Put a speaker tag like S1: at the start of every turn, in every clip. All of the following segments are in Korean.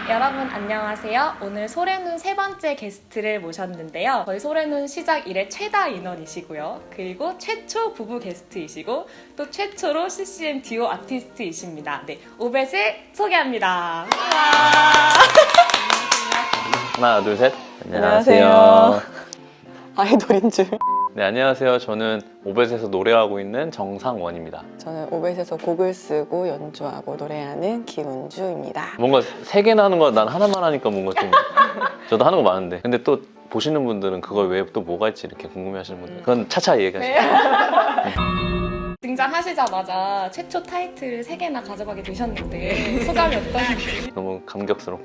S1: 여러분 안녕하세요. 오늘 소래눈 세 번째 게스트를 모셨는데요. 저희 소래눈 시작 이래 최다 인원이시고요. 그리고 최초 부부 게스트이시고 또 최초로 CCM 듀오 아티스트이십니다. 네, 오벳을 소개합니다.
S2: 하나, 둘, 셋.
S3: 안녕하세요. 아이돌인 줄.
S2: 네, 안녕하세요. 저는 오벳에서 노래하고 있는 정상원입니다.
S3: 저는 오벳에서 곡을 쓰고 연주하고 노래하는 김은주입니다.
S2: 뭔가 세 개나 하는 거 난 하나만 하니까 뭔가 좀 저도 하는 거 많은데 근데 또 보시는 분들은 그걸 외에 또 뭐가 있지 이렇게 궁금해하시는 분들 그건 차차 얘기하시죠.
S1: 등장하시자마자 최초 타이틀을 3개나 가져가게 되셨는데 소감이 어떠신지?
S2: 너무 감격스럽고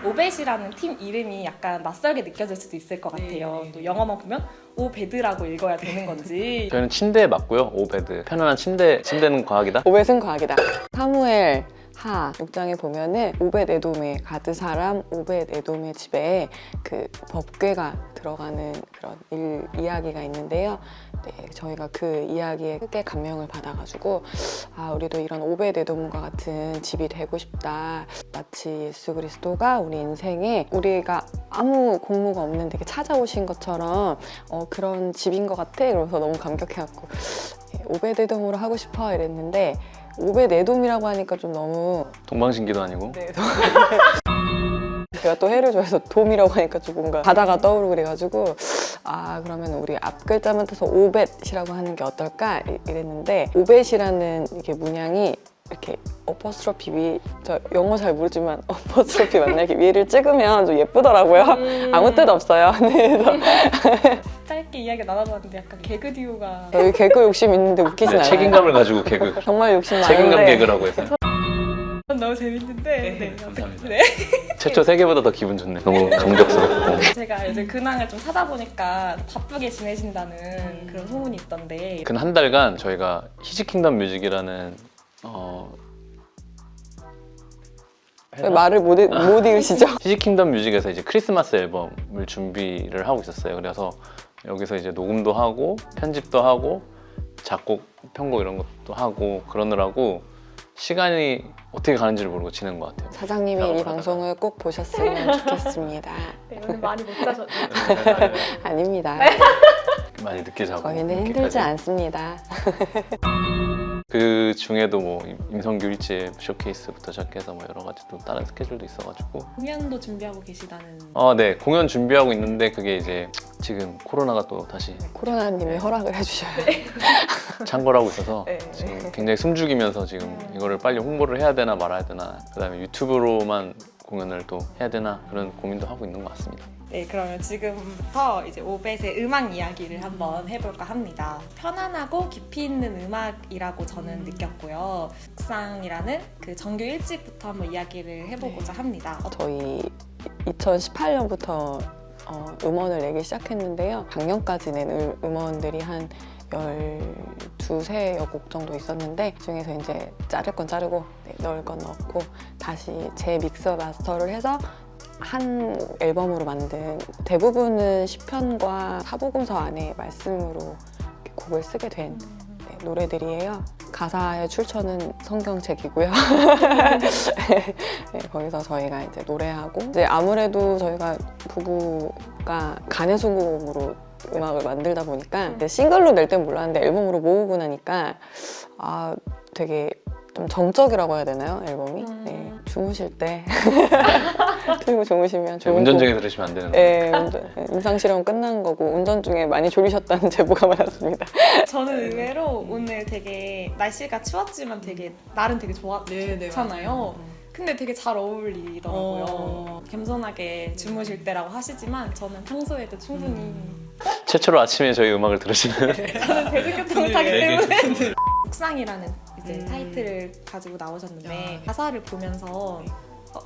S1: 오벳이라는 팀 이름이 약간 낯설게 느껴질 수도 있을 것 같아요. 또 영어만 보면 오베드라고 읽어야 되는 건지.
S2: 저희는 침대에 맞고요. 오베드. 편안한 침대는 과학이다.
S3: 오벳은 과학이다. 사무엘 하 6장에 보면은 오벳 에돔의 가드사람 오벳 에돔의 집에 그 법궤가 들어가는 그런 이야기가 있는데요. 네, 저희가 그 이야기에 크게 감명을 받아가지고 우리도 이런 오벳 에돔과 같은 집이 되고 싶다. 마치 예수 그리스도가 우리 인생에 우리가 아무 공로가 없는 되게 찾아오신 것처럼 그런 집인 것 같아. 그래서 너무 감격해갖고 오벳 에돔으로 하고 싶어 이랬는데 오벳 에돔이라고 하니까 좀 너무
S2: 동방신기도 아니고.
S3: 네, 제가 또 해를 좋아해서 돔이라고 하니까 좀 뭔가 바다가 떠오르고 그래가지고 그러면 우리 앞 글자만 떠서 오벳이라고 하는 게 어떨까 이랬는데 오벳이라는 이게 문양이 이렇게 어퍼스트로피 위, 저 영어 잘 모르지만 어퍼스트로피 만나기 위를 찍으면 좀 예쁘더라고요. 아무 뜻 없어요. 그래서
S1: 짧게 이야기 나눠봤는데 약간 개그 듀오가
S3: 여기 개그 욕심 있는데 웃기진 않아요.
S2: 책임감을 가지고 개그.
S3: 정말 욕심 많은데
S2: 책임감 개그라고 해서.
S1: 너무 재밌는데 네,
S2: 감사합니다.
S1: 네.
S2: 최초 3개보다 더 기분 좋네. 너무 감격스럽고.
S1: 제가 요즘 근황을 좀 찾아보니까 바쁘게 지내신다는 그런 소문이 있던데
S2: 근 한 달간 저희가 히지킹덤 뮤직이라는
S3: 왜 말을 못 읽으시죠?
S2: 히지킹덤 뮤직에서 이제 크리스마스 앨범을 준비를 하고 있었어요. 그래서 여기서 이제 녹음도 하고 편집도 하고 작곡, 편곡 이런 것도 하고 그러느라고 시간이 어떻게 가는지를 모르고 지낸 것 같아요.
S3: 사장님이 이 방송을 꼭 보셨으면 좋겠습니다.
S1: 네, 오늘 많이 못 자셨네요.
S3: 아닙니다.
S2: 많이 늦게 자고
S3: 저희는
S2: 이렇게까지.
S3: 힘들지 않습니다.
S2: 그 중에도 뭐 임성규 일집 쇼케이스부터 시작해서 뭐 여러 가지 또 다른 스케줄도 있어가지고
S1: 공연도 준비하고 계시다는
S2: 네, 공연 준비하고 있는데 그게 이제 지금 코로나가 또 다시
S3: 코로나님이 허락을 해주셔요.
S2: 창궐하고 있어서
S3: 네.
S2: 지금 굉장히 숨죽이면서 지금 이거를 빨리 홍보를 해야 되나 말아야 되나 그다음에 유튜브로만 공연을 또 해야 되나 그런 고민도 하고 있는 것 같습니다.
S1: 네, 그러면 지금부터 이제 오벳의 음악 이야기를 한번 해볼까 합니다. 편안하고 깊이 있는 음악이라고 저는 느꼈고요. 묵상이라는 그 정규 1집부터 한번 이야기를 해보고자 합니다.
S3: 저희 2018년부터 음원을 내기 시작했는데요. 작년까지 낸 음원들이 한 12여 곡 정도 있었는데 그중에서 이제 자를 건 자르고 넣을 건 넣고 다시 재믹서 마스터를 해서 한 앨범으로 만든 대부분은 시편과 사복음서 안에 말씀으로 곡을 쓰게 된 노래들이에요. 가사의 출처는 성경책이고요. 네, 거기서 저희가 이제 노래하고 이제 아무래도 저희가 부부가 가내수공으로 음악을 만들다 보니까 싱글로 낼 땐 몰랐는데 앨범으로 모으고 나니까 되게 좀 정적이라고 해야 되나요? 앨범이? 네, 주무실 때 틀고 주무시면 좋은
S2: 운전
S3: 곡.
S2: 중에 들으시면 안 되는 거예요.
S3: 네, 임상실험 끝난 거고 운전 중에 많이 졸리셨다는 제보가 많았습니다.
S1: 저는 의외로 오늘 되게 날씨가 추웠지만 되게 날은 되게 좋았잖아요. 근데 되게 잘 어울리더라고요. 겸손하게 주무실 때라고 하시지만 저는 평소에도 충분히
S2: 최초로 아침에 저희 음악을 들으시는
S1: 저는 대중교통을 타기 때문에 묵상이라는 이제 타이틀을 가지고 나오셨는데 가사를 보면서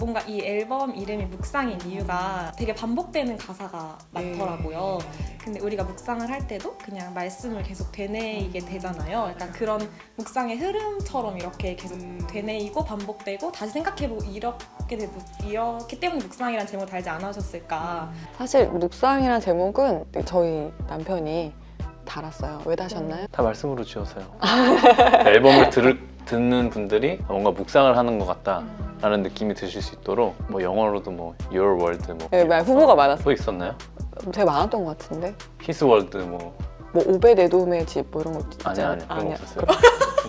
S1: 뭔가 이 앨범 이름이 묵상인 이유가 되게 반복되는 가사가 많더라고요. 근데 우리가 묵상을 할 때도 그냥 말씀을 계속 되뇌이게 되잖아요. 약간 그런 묵상의 흐름처럼 이렇게 계속 되뇌이고 반복되고 다시 생각해보고 이렇기 때문에 묵상이라는 제목을 달지 않으셨을까.
S3: 사실 묵상이라는 제목은 저희 남편이 달았어요. 왜 다셨나요?
S2: 다 말씀으로 지어서요. 앨범을 듣는 분들이 뭔가 묵상을 하는 것 같다라는 느낌이 드실 수 있도록 뭐 영어로도 뭐 Your World 뭐
S3: 네, 말 후보가 많았어요.
S2: 또 있었나요?
S3: 되게 많았던 것 같은데.
S2: His World 뭐
S3: 뭐 오베데돔의 집 뭐 이런 거
S2: 아니야 그런 거
S3: 아니야.
S2: 없었어요.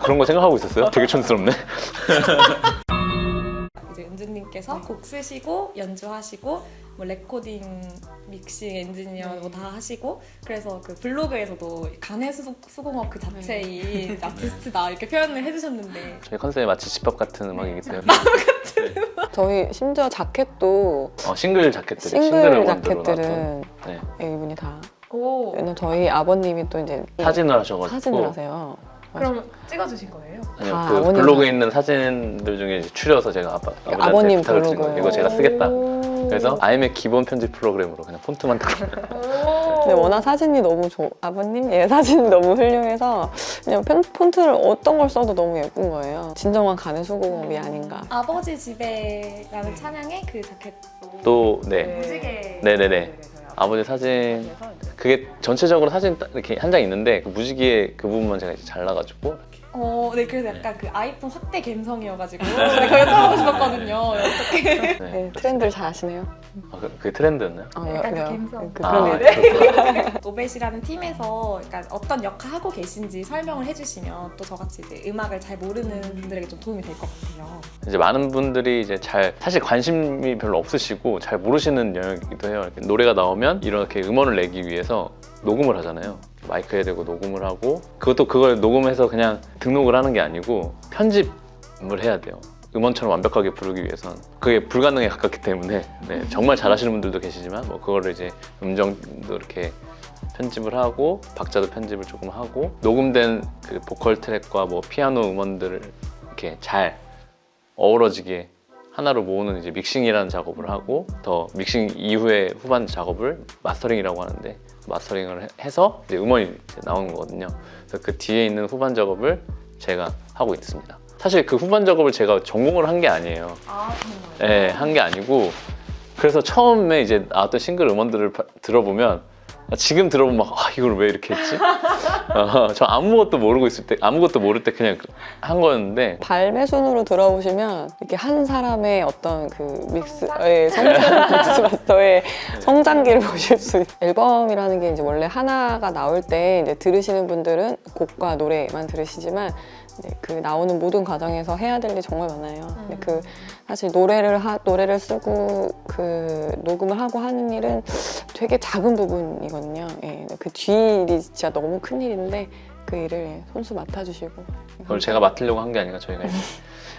S2: 그런 거 생각하고 있었어요? 되게 촌스럽네.
S1: 이제 은주님께서 곡 쓰시고 연주하시고 뭐 레코딩, 믹싱, 엔지니어 뭐 다 하시고 그래서 그 블로그에서도 가내수공업 그 자체인 아티스트다 이렇게 표현을 해주셨는데
S2: 저희 컨셉이 마치 집밥 같은 음악이기 때문에
S3: 저희 심지어 자켓도
S2: 싱글 자켓들이
S3: 싱글
S2: 원두로 나왔던
S3: 자켓들은
S2: 네.
S3: 이분이 다.
S1: 오
S3: 왜냐면 저희 아버님이 또 이제
S2: 사진을 하셔가지고
S3: 사진을 하세요.
S1: 그럼 찍어주신 거예요?
S2: 아니요
S3: 다
S2: 그
S3: 아버님
S2: 블로그에 있는 사진들 중에 이제 추려서 제가 아버지한테
S3: 아버님
S2: 부탁을 드린
S3: 블로그.
S2: 거예요. 이거 제가 쓰겠다. 그래서 아이맥 기본 편집 프로그램으로 그냥 폰트만 딱
S3: 근데 워낙 사진이 너무 아버님 사진이 너무 훌륭해서 그냥 폰트를 어떤 걸 써도 너무 예쁜 거예요. 진정한 가내수공업이 아닌가.
S1: 아버지 집에라는 찬양의 그 자켓도
S2: 또 네.
S1: 무지개
S2: 네네네. 아버지 사진 그게 전체적으로 사진 딱 이렇게 한 장 있는데 그 무지개 그 부분만 제가 이제 잘라가지고
S1: 네 그래서 약간 그 아이폰 확대 감성이어가지고 네, 그거 여쭤보고 싶었거든요. 어떻게?
S2: 네.
S3: 네, 트렌드를 잘 아시네요.
S2: 그게 트렌드였나요?
S1: 약간 그 감성.
S3: 그런
S2: 그렇구나.
S1: 노벳이라는 팀에서 약간 어떤 역할 하고 계신지 설명을 해주시면 또 저같이 이제 음악을 잘 모르는 분들에게 좀 도움이 될 것 같아요.
S2: 이제 많은 분들이 이제 사실 관심이 별로 없으시고 잘 모르시는 영역이기도 해요. 이렇게 노래가 나오면 이렇게 음원을 내기 위해서 녹음을 하잖아요. 마이크에 대고 녹음을 하고 그걸 녹음해서 그냥 등록을 하는 게 아니고 편집을 해야 돼요. 음원처럼 완벽하게 부르기 위해선 그게 불가능에 가깝기 때문에 네, 정말 잘하시는 분들도 계시지만 뭐 그거를 이제 음정도 이렇게 편집을 하고 박자도 편집을 조금 하고 녹음된 그 보컬 트랙과 뭐 피아노 음원들을 이렇게 잘 어우러지게 하나로 모으는 이제 믹싱이라는 작업을 하고 더 믹싱 이후에 후반 작업을 마스터링이라고 하는데 마스터링을 해서 이제 음원이 이제 나오는 거거든요. 그래서 그 뒤에 있는 후반 작업을 제가 하고 있습니다. 사실 그 후반 작업을 제가 전공을 한 게 아니에요. 네, 한 게 아니고 그래서 처음에 이제 나왔던 싱글 음원들을 들어보면 지금 들어보면 막 이걸 왜 이렇게 했지? 저 아무것도 모르고 있을 때 아무것도 모를 때 그냥 한 거였는데
S3: 발매 순으로 들어보시면 이렇게 한 사람의 어떤 그 믹스의 믹스 마스터의 성장기를 보실 수 있어요. 앨범이라는 게 이제 원래 하나가 나올 때 이제 들으시는 분들은 곡과 노래만 들으시지만 그 나오는 모든 과정에서 해야 될 일이 정말 많아요. 근데 그 사실 노래를 쓰고 그 녹음을 하고 하는 일은 되게 작은 부분이거든요. 예, 그 뒤 일이 진짜 너무 큰 일인데 그 일을 손수 맡아주시고
S2: 그걸 제가 맡으려고 한 게 아니라 저희가 이제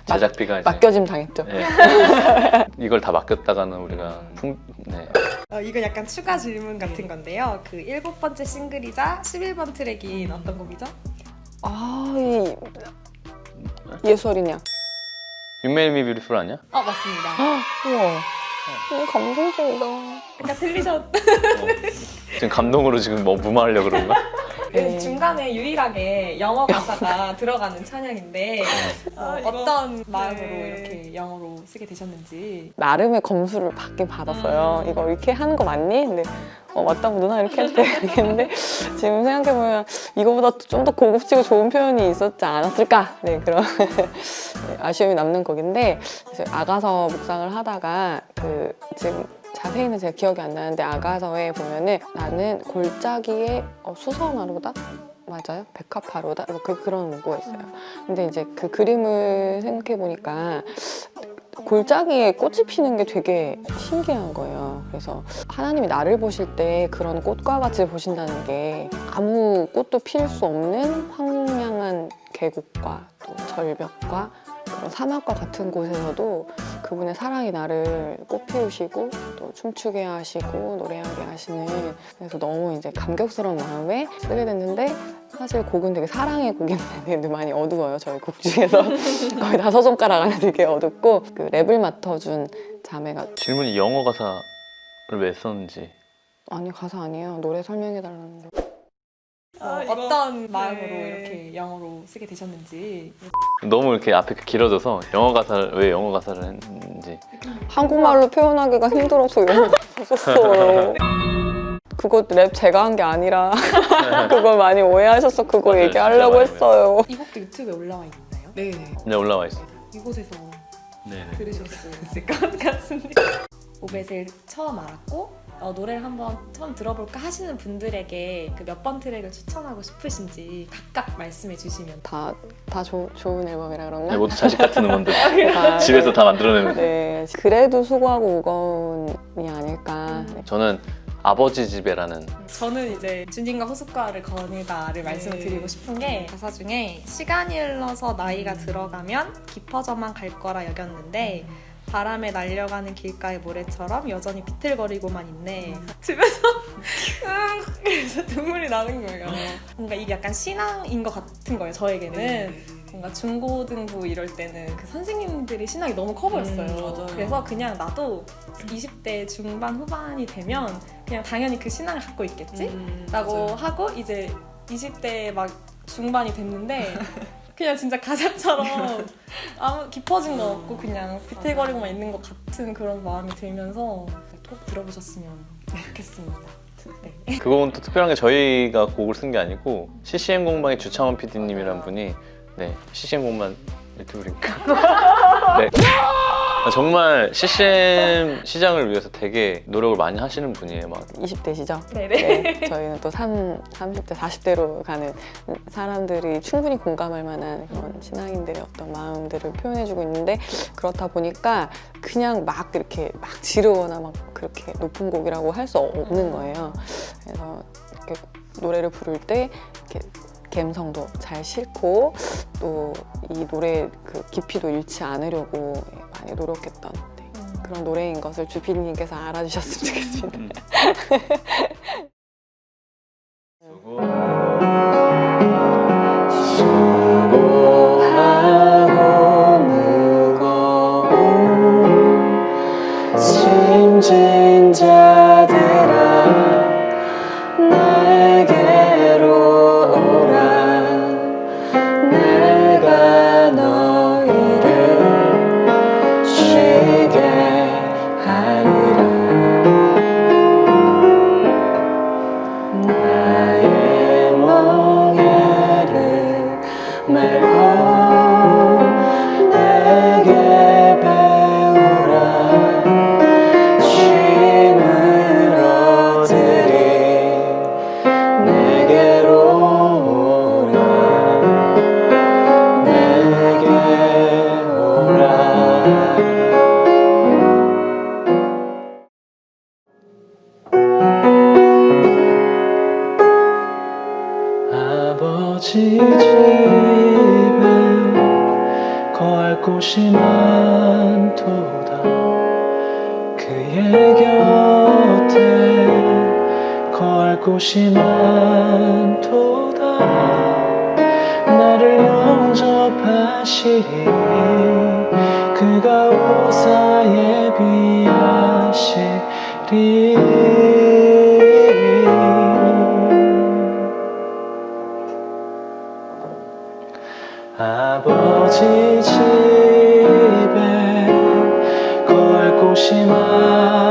S2: 제작비가 이제
S3: 맡겨짐 당했죠.
S2: 네. 이걸 다 맡겼다가는 우리가 네.
S1: 이건 약간 추가 질문 같은 건데요. 그 7번째 싱글이자 11번 트랙인 어떤 곡이죠?
S3: 이 예술이냐?
S2: You Made Me Beautiful 아니야?
S1: 맞습니다.
S3: 우와, 너무 감동적이다.
S1: 그러니까 틀리셨.
S2: 지금 감동으로 지금 뭐 무마하려고 그런가?
S3: 네.
S1: 중간에 유일하게 영어 가사가 들어가는 찬양인데 어떤 마음으로 이렇게 영어로 쓰게 되셨는지.
S3: 나름의 검수를 받긴 받았어요. 이거 이렇게 하는 거 맞니? 근데 맞다고 누나 이렇게 해도 되겠는데 지금 생각해보면 이거보다 좀 더 고급지고 좋은 표현이 있었지 않았을까? 네, 그런 아쉬움이 남는 곡인데 아가서 묵상을 하다가 지금 자세히는 제가 기억이 안 나는데 아가서에 보면은 나는 골짜기에 수선화로다? 맞아요? 백합화로다? 그런 문구가 있어요. 근데 이제 그 그림을 생각해 보니까 골짜기에 꽃이 피는 게 되게 신기한 거예요. 그래서 하나님이 나를 보실 때 그런 꽃과 같이 보신다는 게 아무 꽃도 필 수 없는 황량한 계곡과 또 절벽과 그런 사막과 같은 곳에서도 그분의 사랑이 나를 꽃피우시고 또 춤추게 하시고 노래하게 하시는, 그래서 너무 이제 감격스러운 마음에 쓰게 됐는데 사실 곡은 되게 사랑의 곡인데 많이 어두워요. 저희 곡 중에서 거의 5손가락 안에 되게 어둡고 그 랩을 맡아준 자매가
S2: 질문이 영어 가사를 왜 썼는지.
S3: 아니 가사 아니에요. 노래 설명해달라는 거.
S1: 어떤 마음으로 이렇게 영어로 쓰게 되셨는지.
S2: 너무 이렇게 앞에 길어져서 왜 영어 가사를 했는지.
S3: 한국말로 표현하기가 힘들어서 영어 가사 썼어요. 그거 랩 제가 한 게 아니라 그걸 많이 오해하셔서 그거
S2: 맞아요,
S3: 얘기하려고
S2: 진짜 많이
S3: 했어요.
S1: 이 곡도 유튜브에 올라와 있나요?
S3: 네.
S2: 네, 올라와 있어.
S1: 이곳에서
S2: 네네.
S1: 들으셨을 것 같은데 오벳을 처음 알았고 노래를 한번 처음 들어볼까 하시는 분들에게 그 몇 번 트랙을 추천하고 싶으신지 각각 말씀해 주시면.
S3: 다 좋은 앨범이라 그런가?
S2: 네, 모두 자식 같은 음원들
S3: 다,
S2: 집에서 다 만들어내는.
S3: 네, 그래도 수고하고 무거운이 아닐까.
S2: 저는 아버지 집에라는
S1: 저는 이제 준님과 호숫가를 거닐다를 말씀을 드리고 싶은 게 가사 중에 시간이 흘러서 나이가 들어가면 깊어져만 갈 거라 여겼는데 바람에 날려가는 길가의 모래처럼 여전히 비틀거리고만 있네. 집에서 그래서 눈물이 나는 거예요. 뭔가 이게 약간 신앙인 것 같은 거예요, 저에게는. 뭔가 중고등부 이럴 때는 그 선생님들이 신앙이 너무 커 보였어요.
S4: 맞아요.
S1: 그래서 그냥 나도 20대 중반 후반이 되면 그냥 당연히 그 신앙을 갖고 있겠지? 라고 하고 이제 20대 막 중반이 됐는데 그냥 진짜 가사처럼 아무 깊어진 거 없고 그냥 비틀거리고만 있는 것 같은 그런 마음이 들면서 꼭 들어보셨으면 좋겠습니다. 네.
S2: 그건 또 특별한 게 저희가 곡을 쓴 게 아니고 CCM 공방의 주창원 PD님이란 분이 CCM 공방 유튜브니까 네. 정말 CCM 시장을 위해서 되게 노력을 많이 하시는 분이에요. 막
S3: 20대시죠?
S1: 네네.
S3: 네, 저희는 또 30대, 40대로 가는 사람들이 충분히 공감할 만한 그런 신앙인들의 어떤 마음들을 표현해주고 있는데 그렇다 보니까 그냥 막 이렇게 막 지르거나 막 그렇게 높은 곡이라고 할 수 없는 거예요. 그래서 이렇게 노래를 부를 때 이렇게 감성도 잘 싣고 또 이 노래 그 깊이도 잃지 않으려고 많이 노력했던 그런 노래인 것을 주피디님께서 알아주셨으면 좋겠습니다.
S4: 수고하고 무거운 짐진 자들아 내게로 오라 내가 너희를 쉬게 하리라 나의 멍에를 메고 내게 배우라 쉼을 얻으리 내게로 오라 내게 오라 아버지 집에 거할 곳이 많도다 그의 곁에 거할 곳이 많도다 나를 영접하시리 그가 오사 예비하시리 아버지 집에 거할 곳이 많도다